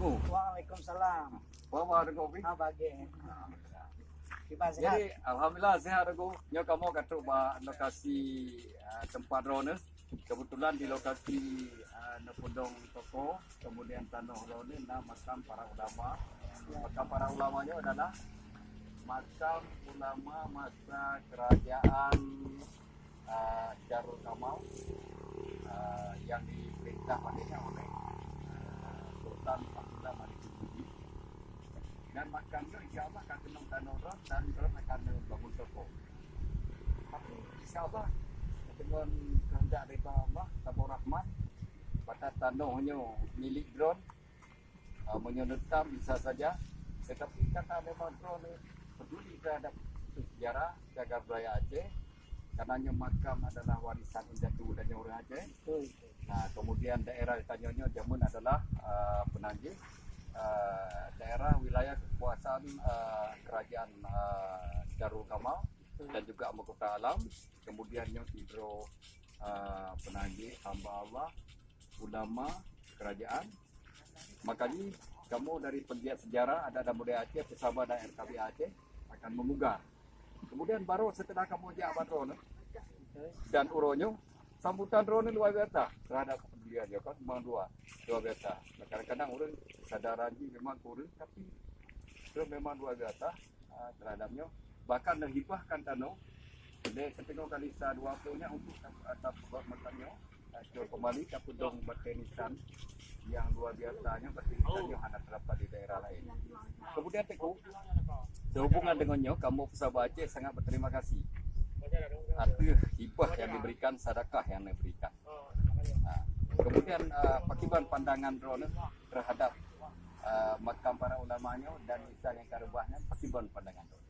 Assalamualaikum. Waalaikumsalam. Apa ada kopi? Bagi. Kita sehat. Jadi alhamdulillah sehat aku. Nyo kamu kata ba lokasi tempat drone. Kebetulan di lokasi Nepodong Toko, kemudian Tanah Rone na makam para ulama. Makam para ulamanya adalah makam ulama masa kerajaan Darul Kamal yang diperintah padanya oleh Sultan Abdullah Malik Budi. Dan makamnya insyaAllah akan kena Tanah Rone dan terus akan bangun toko. Tapi insyaAllah dengan kehendak daripada Allah Tabur Rahman, pada tanahnya milik drone, menyenetam bisa saja. Tetapi karena memang drone peduli terhadap sejarah jaga budaya Aceh, karenanya makam adalah warisan indah dan orang Aceh. Nah, kemudian daerah tanyanya jamun adalah penanjih, daerah wilayah kekuasaan kerajaan Darul Kamal dan juga Mahkota Alam. Kemudian yang hidro penagih hamba Allah, ulama, kerajaan. Makanya kamu dari pegiat sejarah ada budaya Aceh bersama dengan RKB Aceh akan memugar. Kemudian baru setelah kamu jabat drone dan uronyo, sambutan drone luar biasa terhadap kepeduliannya kan memang luar biasa. Kadang-kadang orang sadaranji memang kurang, tapi itu memang luar biasa terhadapnya. Bahkan dihibahkan tanah jadi setengah kali dua punya untuk atap makanya jual kembali ke Pudong Bertenisan yang luar biasanya bertenisan yang hanya terdapat di daerah lain. Kemudian Teku, sehubungan dengannya kamu pesawat Aceh sangat berterima kasih atas hibah yang diberikan, sedekah yang diberikan. Kemudian pakiban pandangan drone terhadap makam para ulamanya dan misalnya karubahnya, pakiban pandangan drone.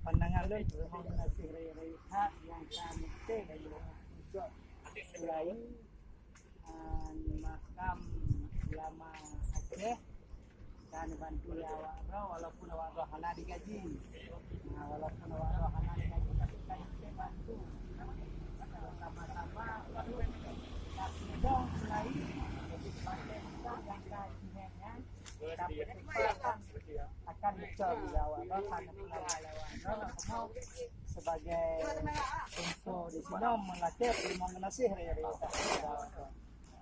Pandangan lu memang masih rehat yang kami dari untuk selain makam ulama Aceh dan bantu awak roh walaupun awak roh hana digaji. Nah, walaupun awak roh hana digaji tapi kan kita bantu sama-sama kasih dong selain jadi pakai yang kajiannya tapi akan bisa awak roh karena awak roh sebagai info di sini melatih memang menasih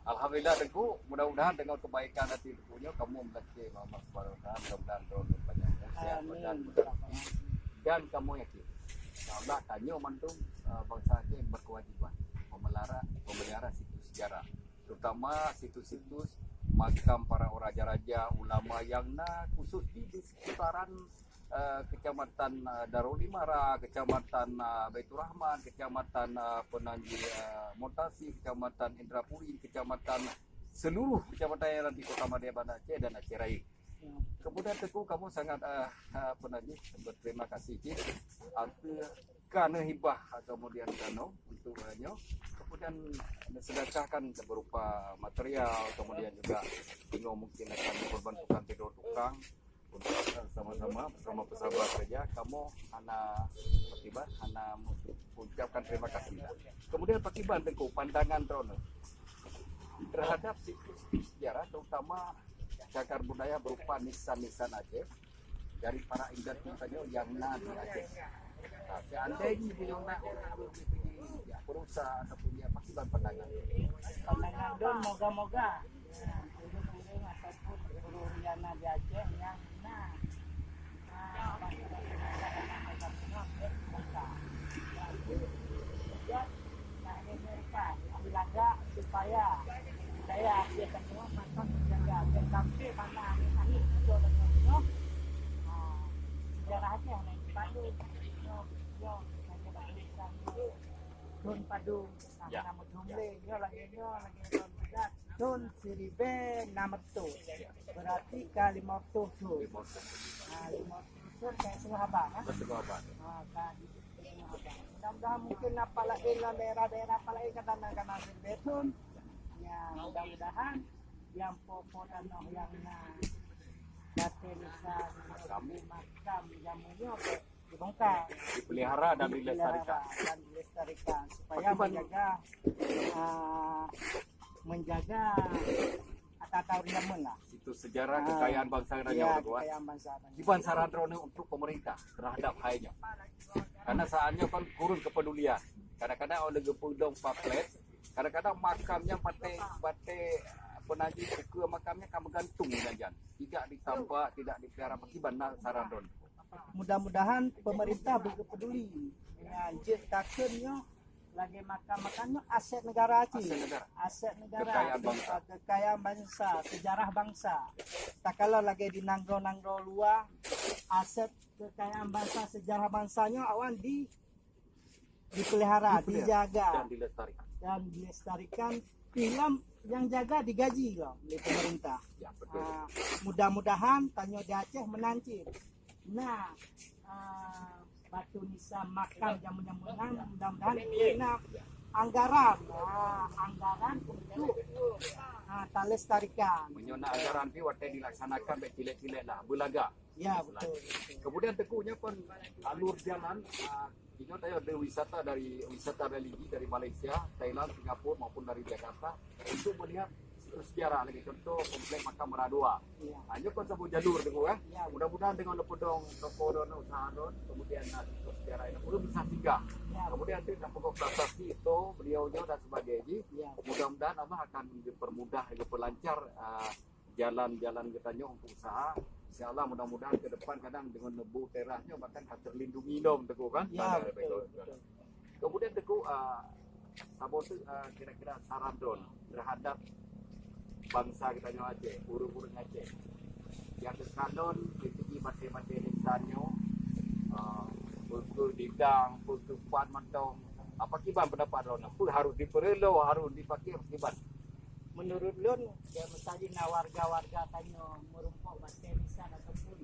Alhamdulillah Teguh, mudah-mudahan dengan kebaikan hati Teguhnya kamu melatih Allah Subhanahu wa taala, mudah-mudahan drone banyak dan kamu yakin Allah tanya mantum bangsa Aceh berkewajiban memelihara situs sejarah, terutama situs-situs makam para raja-raja ulama yang khusus di sekitaran Kecamatan Darul Imara, Kecamatan Baitur Rahman, Kecamatan Penanjih Montasi, Kecamatan Indrapuri, Kecamatan seluruh kecamatan yang ada di Kota Madiabana Aceh dan Aceh Rai. Kemudian Teguh kamu sangat Penanjih berterima kasih karena hibah kemudian kano untuk kemudian sedekahkan berupa material, kemudian juga bingung mungkin akan diperbantukan tidur tukang untuk sama-sama bersama pesahabat saja kamu hana Pakiban hana mengucapkan terima kasih. Kemudian Pakiban Teguh pandangan drone terhadap situs sejarah terutama cagar budaya berupa nisan-nisan Aceh dari para ingat misalnya yang di Aceh. Seandainya beliau nak berusaha atau punya Pakiban pandangan don moga-moga ataupun Riana di Aceh yang supaya saya biarkan semua makan menjaga dan sampai mana ini itu dengan sejarahnya yang padu Don padu nama jumle lagi Don siribe nama tu berarti kali motor tu kayak sahabat kan mudah-mudahan mungkin apalagi daerah-daerah apalagi kadang-kadang beton ya mudah-mudahan yang pokok dan yang batenisan makam jamunya dibongkar, dipelihara dan dilestarikan supaya menjaga tak tahu riamun lah. Situ sejarah kekayaan bangsa dan Ya, nyawa. kekayaan bangsa. Kiban saran drone untuk pemerintah terhadap hainya. Karena saatnya kan kurun kepedulian. Kadang-kadang oleh gepudong pamflet, kadang-kadang makamnya pakai penaji buku makamnya kan bergantung dengan tidak ditambah, tidak dipelihara. Kiban saran drone. Mudah-mudahan pemerintah berpeduli dengan jet takennya lagi makan-makannya aset negara Aceh. Aset negara. Kekayaan bangsa, sejarah bangsa. Tak kalau lagi di nanggro-nanggro luar, aset kekayaan bangsa, sejarah bangsanya awan dipelihara, dijaga dan dilestarikan. Film yang jaga digaji loh oleh pemerintah. Ya, betul. Mudah-mudahan tanya di Aceh menancip. Nah, Batu Nisa makan jamu-jamunan, mudah-mudahan kena anggaran untuk tak lestarikan. Menyona anggaran pi waktu dilaksanakan baik cilik-cilik lah, belaga. Ya, betul. Kemudian tekunya pun alur jalan kita ada wisata religi dari Malaysia, Thailand, Singapura maupun dari Jakarta untuk melihat sejarah lagi contoh komplek makam Meradua. Ya. Hanya kon sebut jalur tu Ya. Mudah-mudahan dengan lepodong toko don usaha don kemudian sejarah ini perlu bisa singgah. Ya. Kemudian tu nak pokok prestasi itu beliaunya dan sebagainya. Ya. Mudah-mudahan Allah akan dipermudah, diperlancar jalan-jalan katanya untuk usaha. InsyaAllah mudah-mudahan ke depan kadang dengan nebu terasnya bahkan akan terlindungi dom teguh kan. Ya, betul. Kemudian teguh Sabo tu kira-kira saran don terhadap bangsa kita nyo Aceh, buru-buru Aceh. Yang sekadon di mati-mati desanyo didang, putupan mantong. Apa kiban pendapat Ron? Apa harus diperelu, harus dipakai kiban? Menurut Lun, ya misalnya warga-warga tanya merumpuk batin lisan ataupun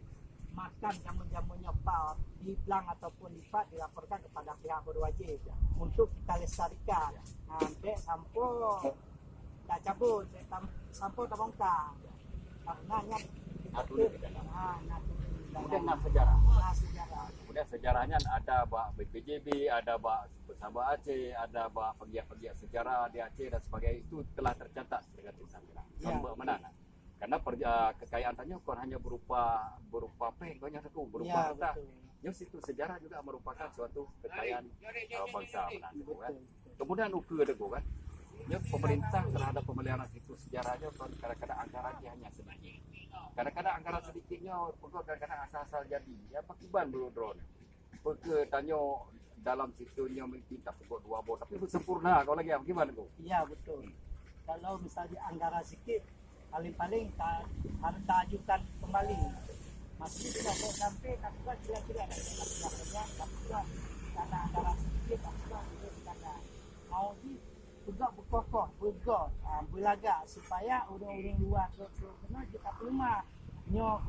makan jamu-jamunya Pak di Blang ataupun di Pak dilaporkan kepada pihak berwajib untuk kita lestarikan. Sampai sampai tak cabut, sampai tak bongkar. Karena Kemudian nak sejarah. Sejarah. Kemudian sejarahnya ada bak BPJB, ada bak Bersama Aceh, ada bak pegiat-pegiat sejarah di Aceh dan sebagainya itu telah tercatat dengan sejarah. Sampai mana? Karena kekayaan tanya bukan hanya berupa banyak itu berupa harta. Yang situ sejarah juga merupakan suatu kekayaan bangsa Menantu kan. Kemudian ukur ada kan. Ya, pemerintah terhadap pemeliharaan situs sejarahnya kadang-kadang anggarannya hanya sedikit. Kadang-kadang anggaran sedikitnya kadang-kadang asal-asal jadi. Ya pakiban dulu drone. Peke tanya dalam situnya minta pokok 2 bot tapi sempurna kalau lagi gimana tu? Iya betul. Kalau misalnya anggaran sedikit paling-paling harus ajukan kembali. Masih tidak mau sampai tak juga kira-kira ada yang tak juga karena anggaran sedikit tak juga ada. Mau juga berkokoh, bergot, belaga supaya orang-orang luar kena juga rumah. Nyo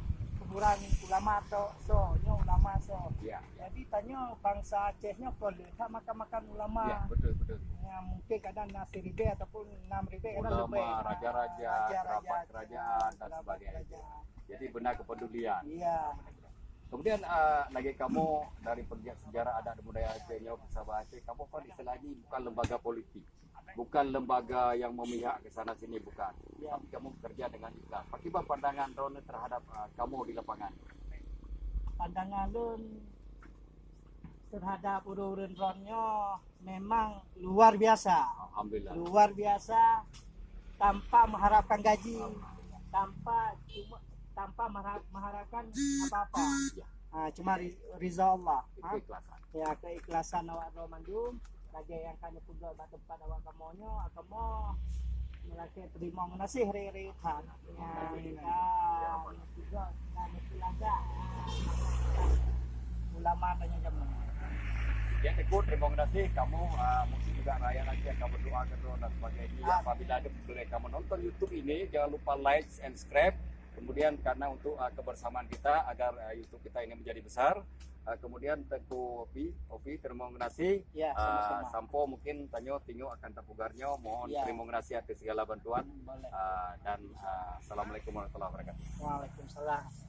kurang ulama nyo ulama Ya. Jadi tanya bangsa Acehnya boleh tak makan ulama. Ya, betul. Ya, mungkin kadang nasi ribe ataupun 6 ribe kadang lebih. Ulama, raja-raja, kerabat kerajaan dan sebagainya. Jadi benar kepedulian. Iya. Kemudian lagi kamu dari pegiat sejarah adat dan budaya Acehnya Bersama Aceh, kamu kan istilahnya bukan lembaga politik. Bukan lembaga yang memihak ke sana sini, bukan. Ya. Tapi kamu bekerja dengan ikhlas. Bagaimana pandangan Ron terhadap kamu di lapangan? Pandangan Lun terhadap urun Ronnya memang luar biasa. Alhamdulillah. Luar biasa tanpa mengharapkan gaji, tanpa mengharapkan apa-apa. Ya. Cuma rizal Allah. Keikhlasan. Ya keikhlasan awak Romandum lagi yang kanya pugak pada tempat awak kamonyo agama melaki terima menasih re-re kan ya juga dan pelaga ulama banyak jamu. Ya ikut terima kasih kamu mungkin juga raya nanti akan berdoa ke Ron dan sebagainya. Apabila ada kamu nonton YouTube ini jangan lupa like and subscribe. Kemudian karena untuk kebersamaan kita agar YouTube kita ini menjadi besar. Kemudian Teku Opi terima kasih. Ya, sama-sama. Sampo mungkin tanyo tinyo akan tapugarnya. Mohon Ya. terima kasih atas segala bantuan. Boleh. Dan assalamualaikum warahmatullahi wabarakatuh. Waalaikumsalam.